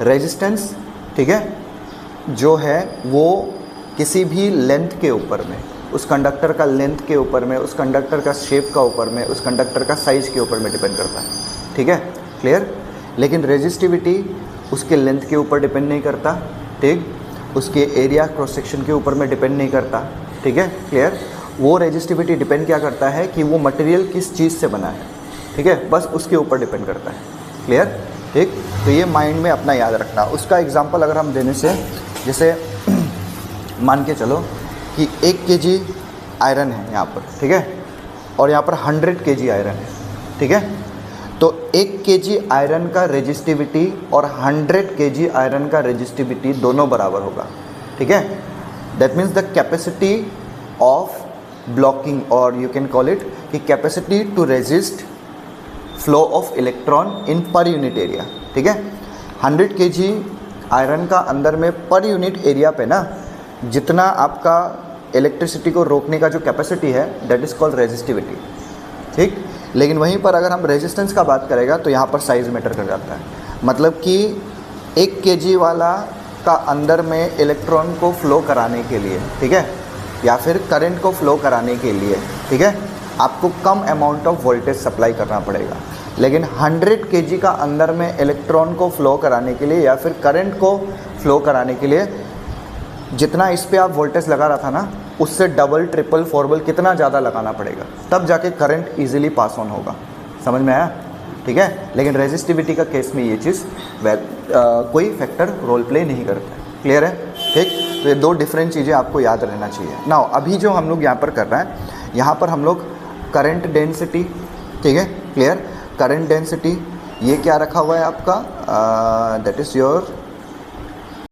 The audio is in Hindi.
रेजिस्टेंस, ठीक है, जो है वो किसी भी लेंथ के ऊपर में, उस कंडक्टर का लेंथ के ऊपर में, उस कंडक्टर का शेप का ऊपर में, उस कंडक्टर का साइज़ के ऊपर में डिपेंड करता है, ठीक है, क्लियर। लेकिन रेजिस्टिविटी उसके लेंथ के ऊपर डिपेंड नहीं करता, ठीक, उसके एरिया क्रॉस सेक्शन के ऊपर में डिपेंड नहीं करता, ठीक है, क्लियर। वो रेजिस्टिविटी डिपेंड क्या करता है कि वो मटेरियल किस चीज़ से बना है, ठीक है, बस उसके ऊपर डिपेंड करता है, क्लियर, ठीक। तो ये माइंड में अपना याद रखना। उसका एग्जांपल अगर हम देने से, जैसे मान के चलो कि 1 kg आयरन है यहाँ पर, ठीक है, और यहाँ पर 100 kg आयरन है, ठीक है, तो 1 kg आयरन का रेजिस्टिविटी और 100 kg आयरन का रेजिस्टिविटी दोनों बराबर होगा, ठीक है। That means the capacity of blocking, और यू कैन कॉल इट कि capacity to resist flow of electron in per unit area, ठीक है। 100 kg आयरन का अंदर में पर यूनिट एरिया पे ना जितना आपका इलेक्ट्रिसिटी को रोकने का जो कैपेसिटी है दैट इज़ कॉल्ड रेजिस्टिविटी, ठीक। लेकिन वहीं पर अगर हम रेजिस्टेंस का बात करेगा तो यहाँ पर साइज़ मैटर कर जाता है। मतलब कि 1 kg वाला का अंदर में इलेक्ट्रॉन को फ्लो कराने के लिए, ठीक है, या फिर करंट को फ्लो कराने के लिए, ठीक है, आपको कम अमाउंट ऑफ वोल्टेज सप्लाई करना पड़ेगा। लेकिन 100 kg का अंदर में इलेक्ट्रॉन को फ्लो कराने के लिए या फिर करंट को फ्लो कराने के लिए जितना इस पे आप वोल्टेज लगा रहा था ना, उससे डबल ट्रिपल फोरबल कितना ज़्यादा लगाना पड़ेगा, तब जाके करंट इजीली पास ऑन होगा। समझ में आया, ठीक है। लेकिन रेजिस्टिविटी का केस में ये चीज़ कोई फैक्टर रोल प्ले नहीं करता है, क्लियर है, ठीक। तो ये दो डिफरेंट चीज़ें आपको याद रहना चाहिए। नाउ अभी जो हम लोग यहाँ पर कर रहे हैं, यहाँ पर हम लोग करंट डेंसिटी, ठीक है, क्लियर, करंट डेंसिटी ये क्या रखा हुआ है आपका, दैट इज़ योर